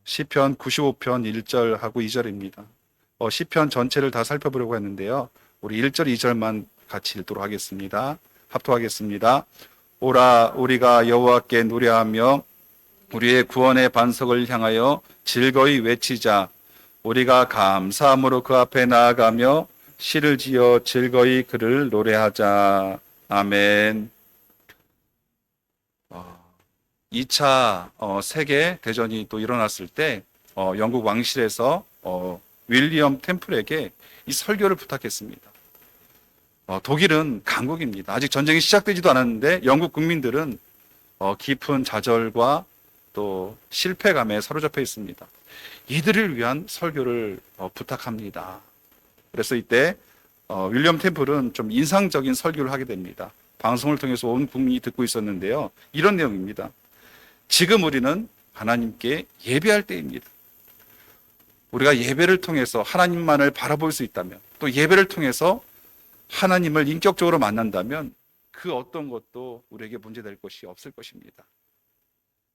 시편 95편 1절하고 2절입니다. 시편 전체를 다 살펴보려고 했는데요. 우리 1절, 2절만 같이 읽도록 하겠습니다. 합독하겠습니다. 오라 우리가 여호와께 노래하며 우리의 구원의 반석을 향하여 즐거이 외치자. 우리가 감사함으로 그 앞에 나아가며 시를 지어 즐거이 그를 노래하자. 아멘. 2차 세계 대전이 또 일어났을 때 영국 왕실에서 윌리엄 템플에게 이 설교를 부탁했습니다. 독일은 강국입니다. 아직 전쟁이 시작되지도 않았는데 영국 국민들은 깊은 좌절과 또 실패감에 사로잡혀 있습니다. 이들을 위한 설교를 부탁합니다. 그래서 이때 윌리엄 템플은 좀 인상적인 설교를 하게 됩니다. 방송을 통해서 온 국민이 듣고 있었는데요. 이런 내용입니다. 지금 우리는 하나님께 예배할 때입니다. 우리가 예배를 통해서 하나님만을 바라볼 수 있다면, 또 예배를 통해서 하나님을 인격적으로 만난다면 그 어떤 것도 우리에게 문제될 것이 없을 것입니다.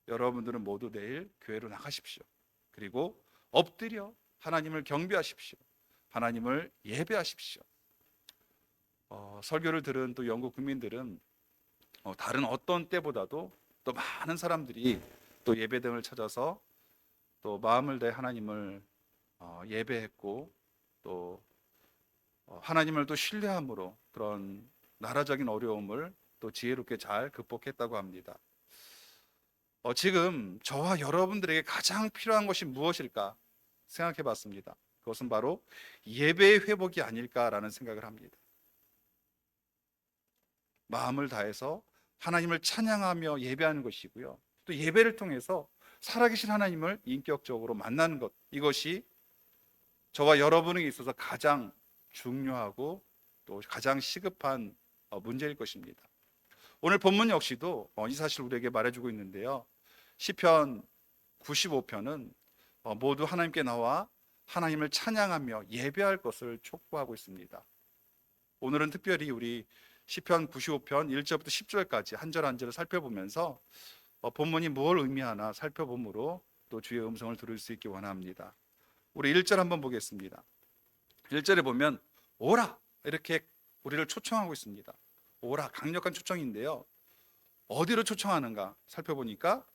여러분들은 모두 내일 교회로 나가십시오. 그리고 엎드려 하나님을 경배하십시오. 하나님을 예배하십시오. 설교를 들은 또 영국 국민들은 다른 어떤 때보다도 또 많은 사람들이 또 예배당을 찾아서 또 마음을 다해 하나님을 예배했고, 또 하나님을 또 신뢰함으로 그런 나라적인 어려움을 또 지혜롭게 잘 극복했다고 합니다. 지금 저와 여러분들에게 가장 필요한 것이 무엇일까 생각해 봤습니다. 그것은 바로 예배의 회복이 아닐까라는 생각을 합니다. 마음을 다해서 하나님을 찬양하며 예배하는 것이고요. 또 예배를 통해서 살아계신 하나님을 인격적으로 만나는 것, 이것이 저와 여러분에게 있어서 가장 중요하고 또 가장 시급한 문제일 것입니다. 오늘 본문 역시도 이 사실을 우리에게 말해주고 있는데요. 시편 95편은 모두 하나님께 나와 하나님을 찬양하며 예배할 것을 촉구하고 있습니다. 오늘은 특별히 우리 시편 95편 1절부터 10절까지 한 절 한 절을 살펴보면서 본문이 뭘 의미하나 살펴보므로 또 주의 음성을 들을 수 있기 원합니다. 우리 1절 한번 보겠습니다. 1절에 보면 오라 이렇게 우리를 초청하고 있습니다. 오라, 강력한 초청인데요. 어디로 초청하는가 살펴보니까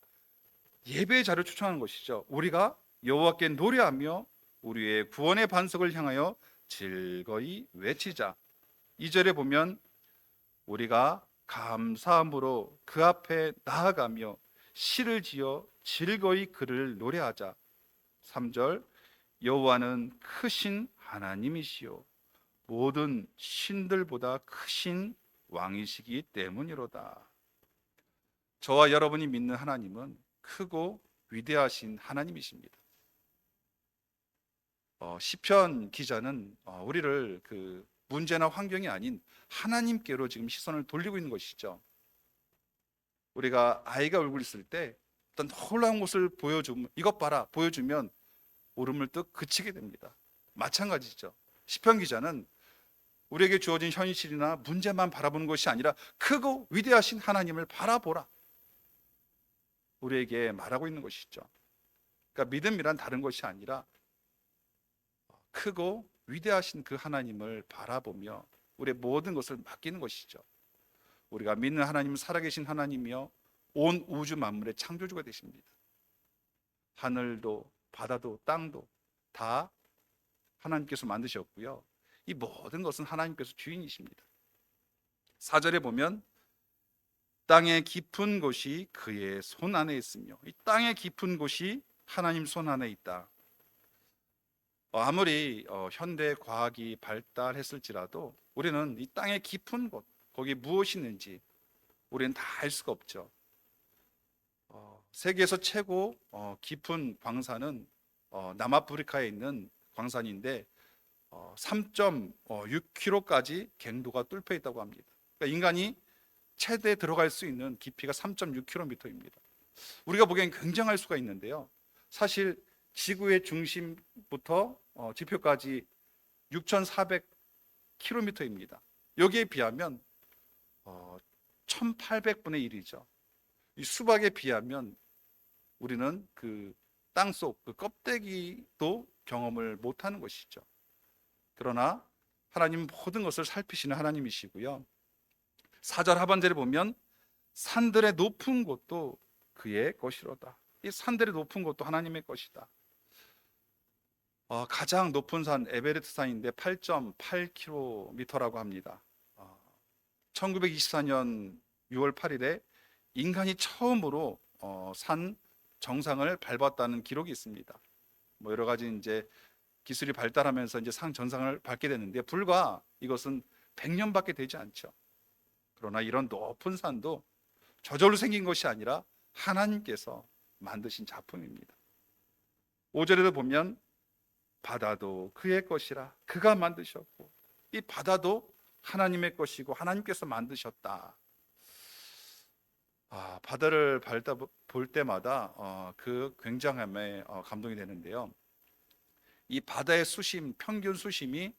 예배의 자리를 초청하는 것이죠. 우리가 여호와께 노래하며 우리의 구원의 반석을 향하여 즐거이 외치자. 2절에 보면 우리가 감사함으로 그 앞에 나아가며 시를 지어 즐거이 그를 노래하자. 3절 여호와는 크신 하나님이시요 모든 신들보다 크신 왕이시기 때문이로다. 저와 여러분이 믿는 하나님은 크고 위대하신 하나님이십니다. 시편 기자는 우리를 그 문제나 환경이 아닌 하나님께로 지금 시선을 돌리고 있는 것이죠. 우리가 아이가 울고 있을 때 어떤 놀라운 것을 보여주면, 이것 봐라 보여주면 울음을 뚝 그치게 됩니다. 마찬가지죠. 시편 기자는 우리에게 주어진 현실이나 문제만 바라보는 것이 아니라 크고 위대하신 하나님을 바라보라, 우리에게 말하고 있는 것이죠. 그러니까 믿음이란 다른 것이 아니라 크고 위대하신 그 하나님을 바라보며 우리의 모든 것을 맡기는 것이죠. 우리가 믿는 하나님은 살아계신 하나님이며 온 우주 만물의 창조주가 되십니다. 하늘도 바다도 땅도 다 하나님께서 만드셨고요. 이 모든 것은 하나님께서 주인이십니다. 4절에 보면 땅의 깊은 곳이 그의 손 안에 있으며, 이 땅의 깊은 곳이 하나님 손 안에 있다. 아무리 현대 과학이 발달했을지라도 우리는 이 땅의 깊은 곳, 거기에 무엇이 있는지 우리는 다 알 수가 없죠. 세계에서 최고 깊은 광산은 남아프리카에 있는 광산인데 3.6km까지 갱도가 뚫려 있다고 합니다. 그러니까 인간이 최대 들어갈 수 있는 깊이가 3.6km입니다. 우리가 보기엔 굉장할 수가 있는데요. 사실 지구의 중심부터 지표까지 6,400km입니다. 여기에 비하면 1,800분의 1이죠. 이 수박에 비하면 우리는 그 땅속 그 껍데기도 경험을 못하는 것이죠. 그러나 하나님은 모든 것을 살피시는 하나님이시고요. 4절 하반절에 보면 산들의 높은 곳도 그의 것이로다. 이 산들의 높은 곳도 하나님의 것이다. 가장 높은 산 에베레스트 산인데 8.8km라고 합니다. 1924년 6월 8일에 인간이 처음으로 산 정상을 밟았다는 기록이 있습니다. 뭐 여러 가지 이제 기술이 발달하면서 이제 산 정상을 밟게 되는데 불과 이것은 100년밖에 되지 않죠. 그러나 이런 높은 산도 저절로 생긴 것이 아니라 하나님께서 만드신 작품입니다. 5절에도 보면 바다도 그의 것이라 그가 만드셨고 이 바다도 하나님의 것이고 하나님께서 만드셨다. 바다를 볼 때마다 그 굉장함에 감동이 되는데요. 이 바다의 수심, 평균 수심이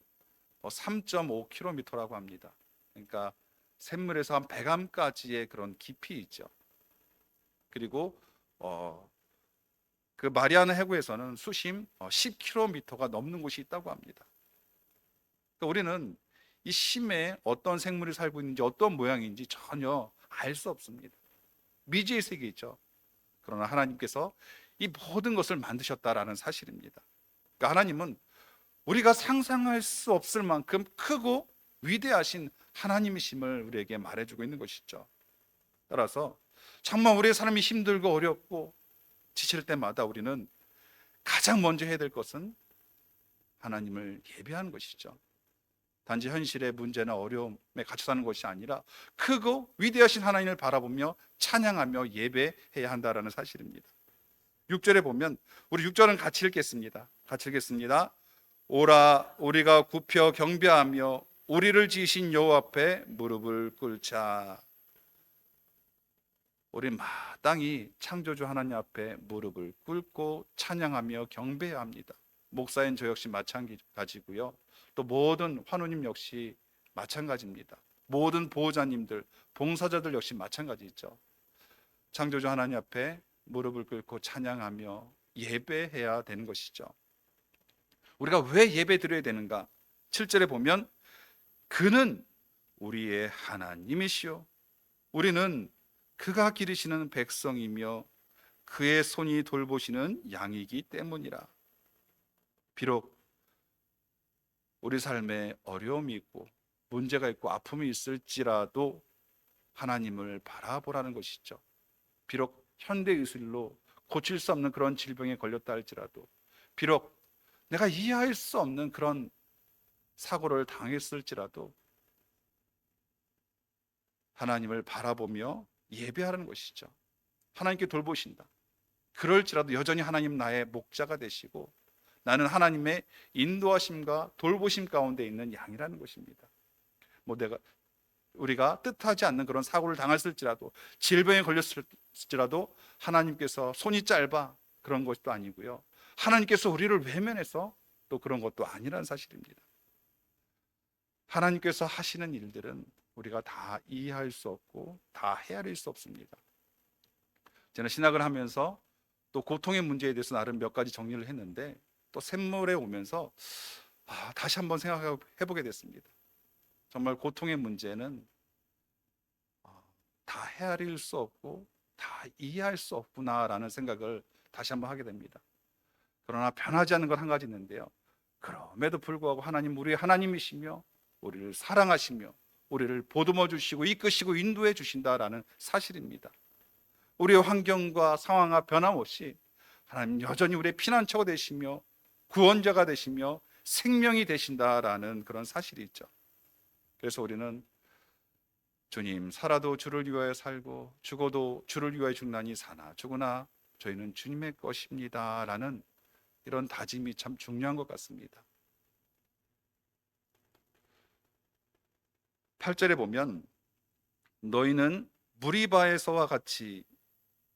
3.5km라고 합니다. 그러니까 샘물에서 한 배감까지의 그런 깊이 있죠. 그리고 그 마리아나 해구에서는 수심 10km가 넘는 곳이 있다고 합니다. 그러니까 우리는 이 심에 어떤 생물이 살고 있는지 어떤 모양인지 전혀 알 수 없습니다. 미지의 세계이죠. 그러나 하나님께서 이 모든 것을 만드셨다라는 사실입니다. 그러니까 하나님은 우리가 상상할 수 없을 만큼 크고 위대하신 하나님이심을 우리에게 말해주고 있는 것이죠. 따라서 정말 우리의 삶이 힘들고 어렵고 지칠 때마다 우리는 가장 먼저 해야 될 것은 하나님을 예배하는 것이죠. 단지 현실의 문제나 어려움에 갇혀 사는 것이 아니라 크고 위대하신 하나님을 바라보며 찬양하며 예배해야 한다는 사실입니다. 6절에 보면 우리 6절은 같이 읽겠습니다. 같이 읽겠습니다. 오라 우리가 굽혀 경배하며 우리를 지으신 여호와 앞에 무릎을 꿇자. 우리 마땅히 창조주 하나님 앞에 무릎을 꿇고 찬양하며 경배해야 합니다. 목사인 저 역시 마찬가지고요. 또 모든 환우님 역시 마찬가지입니다. 모든 보호자님들, 봉사자들 역시 마찬가지죠. 창조주 하나님 앞에 무릎을 꿇고 찬양하며 예배해야 되는 것이죠. 우리가 왜 예배 드려야 되는가? 7절에 보면 그는 우리의 하나님이시요 우리는 그가 기르시는 백성이며 그의 손이 돌보시는 양이기 때문이라. 비록 우리 삶에 어려움이 있고 문제가 있고 아픔이 있을지라도 하나님을 바라보라는 것이죠. 비록 현대의술로 고칠 수 없는 그런 질병에 걸렸다 할지라도, 비록 내가 이해할 수 없는 그런 사고를 당했을지라도 하나님을 바라보며 예배하는 것이죠. 하나님께 돌보신다. 그럴지라도 여전히 하나님 나의 목자가 되시고 나는 하나님의 인도하심과 돌보심 가운데 있는 양이라는 것입니다. 우리가 뜻하지 않는 그런 사고를 당했을지라도 질병에 걸렸을지라도 하나님께서 손이 짧아 그런 것도 아니고요. 하나님께서 우리를 외면해서 또 그런 것도 아니라는 사실입니다. 하나님께서 하시는 일들은 우리가 다 이해할 수 없고 다 헤아릴 수 없습니다. 저는 신학을 하면서 또 고통의 문제에 대해서 나름 몇 가지 정리를 했는데 또 샘물에 오면서 다시 한번 생각해 보게 됐습니다. 정말 고통의 문제는 다 헤아릴 수 없고 다 이해할 수 없구나라는 생각을 다시 한번 하게 됩니다. 그러나 변하지 않는 건 한 가지 있는데요. 그럼에도 불구하고 하나님 우리의 하나님이시며 우리를 사랑하시며 우리를 보듬어 주시고 이끄시고 인도해 주신다라는 사실입니다. 우리의 환경과 상황과 변함없이 하나님 여전히 우리의 피난처가 되시며 구원자가 되시며 생명이 되신다라는 그런 사실이 있죠. 그래서 우리는 주님 살아도 주를 위하여 살고 죽어도 주를 위하여 죽나니 사나 죽으나 저희는 주님의 것입니다 라는 이런 다짐이 참 중요한 것 같습니다. 8절에 보면 너희는 무리바에서와 같이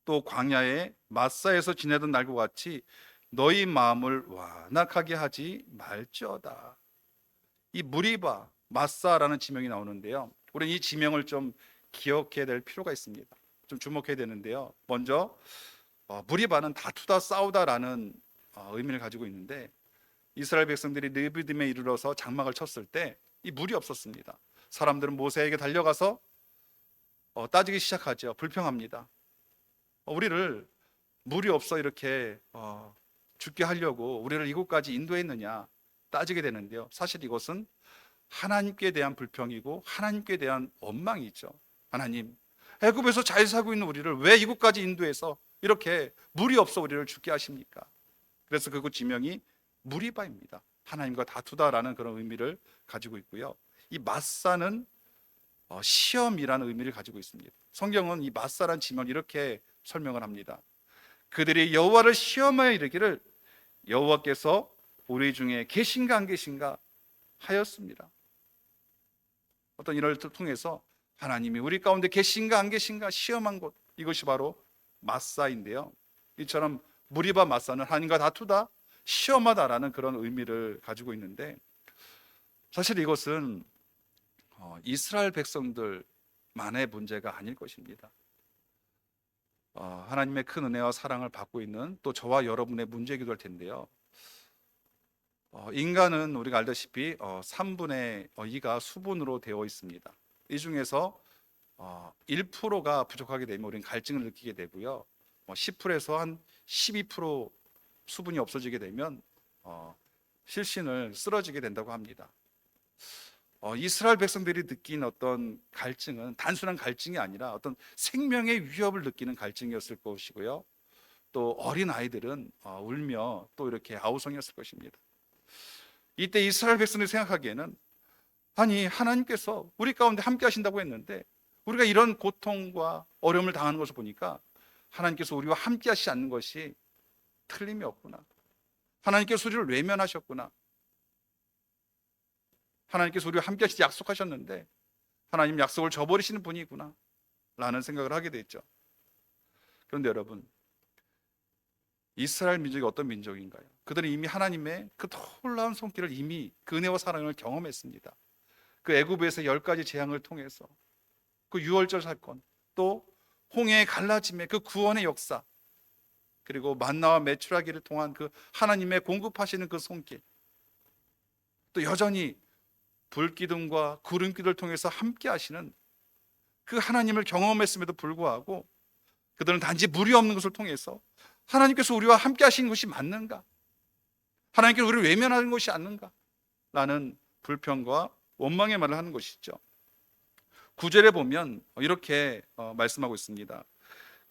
또 광야에 마사에서 지내던 날과 같이 너희 마음을 완악하게 하지 말지어다. 이 무리바, 마사라는 지명이 나오는데요. 우리는 이 지명을 좀 기억해야 될 필요가 있습니다. 좀 주목해야 되는데요. 먼저 무리바는 다투다 싸우다라는 의미를 가지고 있는데, 이스라엘 백성들이 느비딤에 이르러서 장막을 쳤을 때 이 물이 없었습니다. 사람들은 모세에게 달려가서 따지기 시작하죠. 불평합니다. 우리를 물이 없어 이렇게 죽게 하려고 우리를 이곳까지 인도했느냐 따지게 되는데요, 사실 이것은 하나님께 대한 불평이고 하나님께 대한 원망이죠. 하나님, 애굽에서 잘 살고 있는 우리를 왜 이곳까지 인도해서 이렇게 물이 없어 우리를 죽게 하십니까? 그래서 그곳 지명이 무리바입니다. 하나님과 다투다라는 그런 의미를 가지고 있고요. 이 마사는 시험이라는 의미를 가지고 있습니다. 성경은 이 마사란 지명을 이렇게 설명을 합니다. 그들이 여호와를 시험하여 이르기를 여호와께서 우리 중에 계신가 안 계신가 하였습니다. 어떤 일을 통해서 하나님이 우리 가운데 계신가 안 계신가 시험한 곳, 이것이 바로 마사인데요, 이처럼 무리바 마사는 하나님과 다투다, 시험하다라는 그런 의미를 가지고 있는데, 사실 이것은 이스라엘 백성들만의 문제가 아닐 것입니다. 하나님의 큰 은혜와 사랑을 받고 있는 또 저와 여러분의 문제이기도 할 텐데요, 인간은 우리가 알다시피 3분의 2가 수분으로 되어 있습니다. 이 중에서 1%가 부족하게 되면 우리는 갈증을 느끼게 되고요, 10%에서 한 12% 수분이 없어지게 되면 실신을 쓰러지게 된다고 합니다. 이스라엘 백성들이 느낀 어떤 갈증은 단순한 갈증이 아니라 어떤 생명의 위협을 느끼는 갈증이었을 것이고요, 또 어린 아이들은 울며 또 이렇게 아우성이었을 것입니다. 이때 이스라엘 백성들이 생각하기에는, 아니 하나님께서 우리 가운데 함께 하신다고 했는데 우리가 이런 고통과 어려움을 당하는 것을 보니까 하나님께서 우리와 함께 하시지 않는 것이 틀림이 없구나, 하나님께서 우리를 외면하셨구나, 하나님께서 우리와 함께 하시지 약속하셨는데 하나님 약속을 저버리시는 분이구나 라는 생각을 하게 됐죠. 그런데 여러분, 이스라엘 민족이 어떤 민족인가요? 그들은 이미 하나님의 그 놀라운 손길을, 이미 그 은혜와 사랑을 경험했습니다. 그 애굽에서 10가지 재앙을 통해서, 그 유월절 사건, 또 홍해의 갈라짐의 그 구원의 역사, 그리고 만나와 메추라기를 통한 그 하나님의 공급하시는 그 손길, 또 여전히 불기둥과 구름기둥을 통해서 함께 하시는 그 하나님을 경험했음에도 불구하고 그들은 단지 물이 없는 것을 통해서 하나님께서 우리와 함께 하신 것이 맞는가, 하나님께서 우리를 외면하는 것이 아닌가 라는 불평과 원망의 말을 하는 것이죠. 9절에 보면 이렇게 말씀하고 있습니다.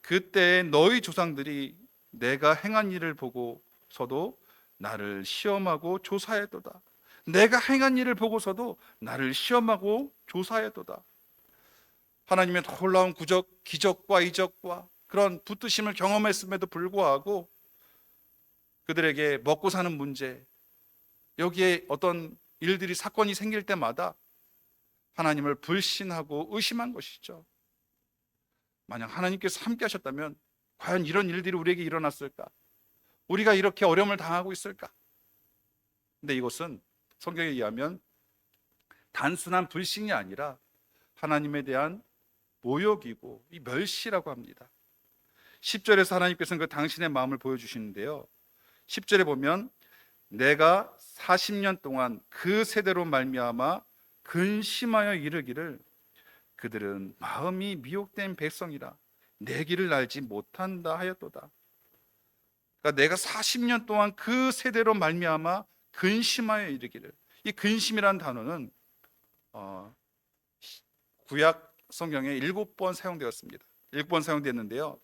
그때 너희 조상들이 내가 행한 일을 보고서도 나를 시험하고 조사했도다. 내가 행한 일을 보고서도 나를 시험하고 조사했도다. 하나님의 놀라운 기적과 이적과 그런 붙드심을 경험했음에도 불구하고 그들에게 먹고 사는 문제, 여기에 어떤 일들이, 사건이 생길 때마다 하나님을 불신하고 의심한 것이죠. 만약 하나님께서 함께 하셨다면 과연 이런 일들이 우리에게 일어났을까? 우리가 이렇게 어려움을 당하고 있을까? 근데 이것은 성경에 의하면 단순한 불신이 아니라 하나님에 대한 모욕이고 이 멸시라고 합니다. 10절에서 하나님께서는 그 당신의 마음을 보여주시는데요, 10절에 보면 내가 40년 동안 그 세대로 말미암아 근심하여 이르기를 그들은 마음이 미혹된 백성이라 내 길을 알지 못한다 하였도다. 그러니까 내가 40년 동안 그 세대로 말미암아 근심하여 이르기를, 이 근심이라는 단어는 구약 성경에 7번 사용되었습니다. 7번 사용됐는데요,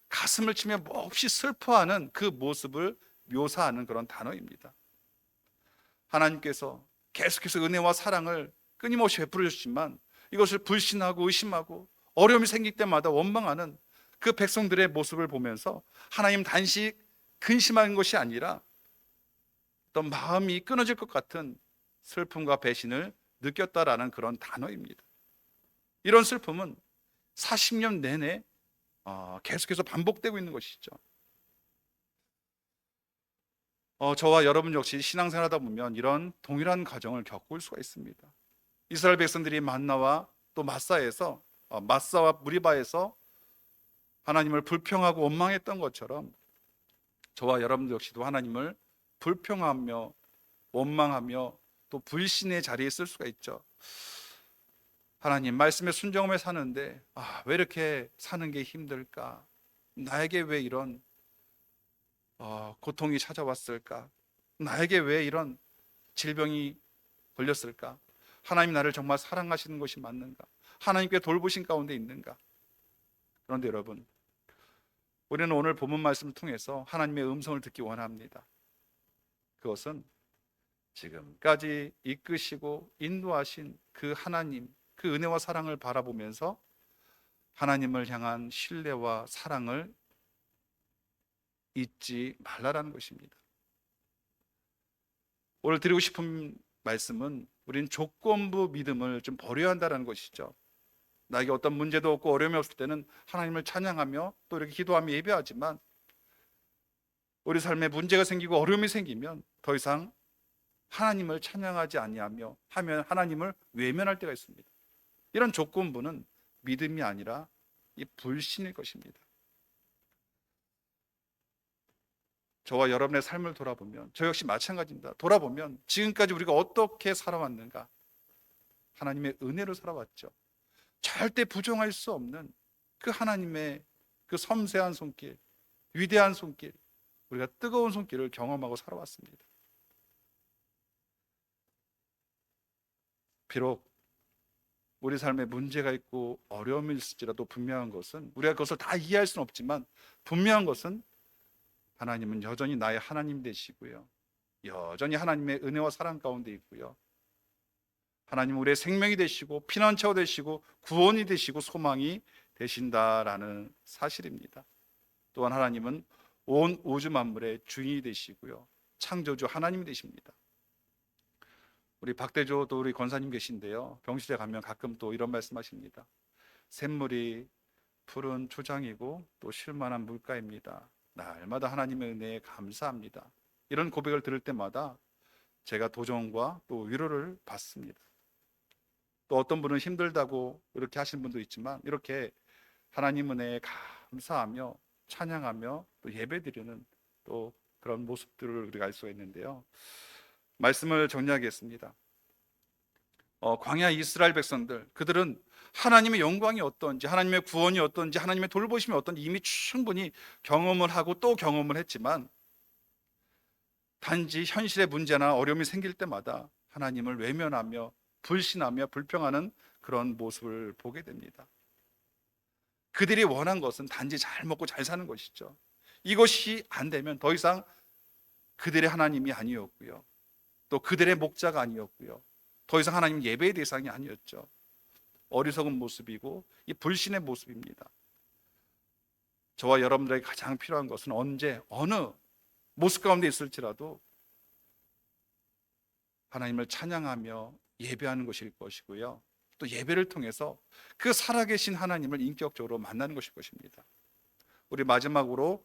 가슴을 치며 몹시 슬퍼하는 그 모습을 묘사하는 그런 단어입니다. 하나님께서 계속해서 은혜와 사랑을 끊임없이 베풀어 주시지만 이것을 불신하고 의심하고 어려움이 생길 때마다 원망하는 그 백성들의 모습을 보면서 하나님 단지 근심한 것이 아니라 어떤 마음이 끊어질 것 같은 슬픔과 배신을 느꼈다라는 그런 단어입니다. 이런 슬픔은 40년 내내 계속해서 반복되고 있는 것이죠. 저와 여러분 역시 신앙생활하다 보면 이런 동일한 과정을 겪을 수가 있습니다. 이스라엘 백성들이 만나와 또 마사와 무리바에서 하나님을 불평하고 원망했던 것처럼 저와 여러분들 역시도 하나님을 불평하며 원망하며 또 불신의 자리에 있을 수가 있죠. 하나님 말씀에 순종하며 사는데 왜 이렇게 사는 게 힘들까? 나에게 왜 이런 고통이 찾아왔을까? 나에게 왜 이런 질병이 걸렸을까? 하나님 나를 정말 사랑하시는 것이 맞는가? 하나님께 돌보신 가운데 있는가? 그런데 여러분, 우리는 오늘 본문 말씀을 통해서 하나님의 음성을 듣기 원합니다. 그것은 지금까지 이끄시고 인도하신 그 하나님, 그 은혜와 사랑을 바라보면서 하나님을 향한 신뢰와 사랑을 잊지 말라라는 것입니다. 오늘 드리고 싶은 말씀은 우리는 조건부 믿음을 좀 버려야 한다는 것이죠. 나에게 어떤 문제도 없고 어려움이 없을 때는 하나님을 찬양하며 또 이렇게 기도하며 예배하지만 우리 삶에 문제가 생기고 어려움이 생기면 더 이상 하나님을 찬양하지 아니하며 하면 하나님을 외면할 때가 있습니다. 이런 조건부는 믿음이 아니라 이 불신일 것입니다. 저와 여러분의 삶을 돌아보면 저 역시 마찬가지입니다. 돌아보면 지금까지 우리가 어떻게 살아왔는가? 하나님의 은혜로 살아왔죠. 절대 부정할 수 없는 그 하나님의 그 섬세한 손길, 위대한 손길, 우리가 뜨거운 손길을 경험하고 살아왔습니다. 비록 우리 삶에 문제가 있고 어려움이 있을지라도 분명한 것은 우리가 그것을 다 이해할 수는 없지만 분명한 것은 하나님은 여전히 나의 하나님 되시고요, 여전히 하나님의 은혜와 사랑 가운데 있고요, 하나님은 우리의 생명이 되시고 피난처가 되시고 구원이 되시고 소망이 되신다라는 사실입니다. 또한 하나님은 온 우주 만물의 주인이 되시고요, 창조주 하나님이 되십니다. 우리 박대조 또 우리 권사님 계신데요, 병실에 가면 가끔 또 이런 말씀하십니다. 샘물이 푸른 초장이고 또 쉴만한 물가입니다. 날마다 하나님의 은혜에 감사합니다. 이런 고백을 들을 때마다 제가 도전과 또 위로를 받습니다. 또 어떤 분은 힘들다고 이렇게 하시는 분도 있지만 이렇게 하나님 은혜에 감사하며 찬양하며 또 예배드리는 또 그런 모습들을 우리가 알 수가 있는데요, 말씀을 정리하겠습니다. 광야 이스라엘 백성들, 그들은 하나님의 영광이 어떤지, 하나님의 구원이 어떤지, 하나님의 돌보심이 어떤지 이미 충분히 경험을 하고 또 경험을 했지만 단지 현실의 문제나 어려움이 생길 때마다 하나님을 외면하며 불신하며 불평하는 그런 모습을 보게 됩니다. 그들이 원한 것은 단지 잘 먹고 잘 사는 것이죠. 이것이 안 되면 더 이상 그들의 하나님이 아니었고요, 또 그들의 목자가 아니었고요, 더 이상 하나님 예배의 대상이 아니었죠. 어리석은 모습이고 이 불신의 모습입니다. 저와 여러분들에게 가장 필요한 것은 언제 어느 모습 가운데 있을지라도 하나님을 찬양하며 예배하는 것일 것이고요, 또 예배를 통해서 그 살아계신 하나님을 인격적으로 만나는 것일 것입니다. 우리 마지막으로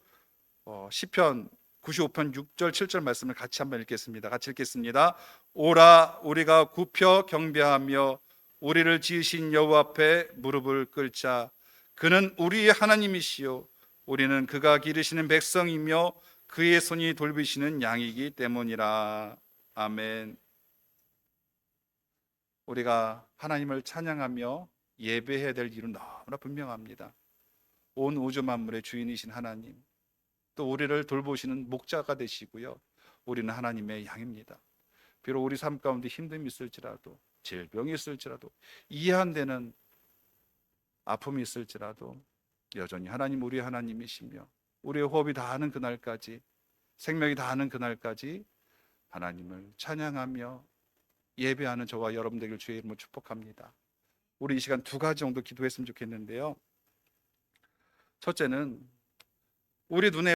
시편 95편 6절 7절 말씀을 같이 한번 읽겠습니다. 같이 읽겠습니다. 오라 우리가 굽혀 경배하며 우리를 지으신 여호와 앞에 무릎을 꿇자. 그는 우리의 하나님이시요 우리는 그가 기르시는 백성이며 그의 손이 돌보시는 양이기 때문이라. 아멘. 우리가 하나님을 찬양하며 예배해야 될 이유는 너무나 분명합니다. 온 우주 만물의 주인이신 하나님, 또 우리를 돌보시는 목자가 되시고요, 우리는 하나님의 양입니다. 비록 우리 삶 가운데 힘듦이 있을지라도, 질병이 있을지라도, 이해 안 되는 아픔이 있을지라도 여전히 하나님 우리 하나님이시며 우리의 호흡이 다하는 그날까지, 생명이 다하는 그날까지 하나님을 찬양하며 예배하는 저와 여러분 되길 주의 이름으로 축복합니다. 우리 이 시간 두 가지 정도 기도했으면 좋겠는데요, 첫째는 우리 눈에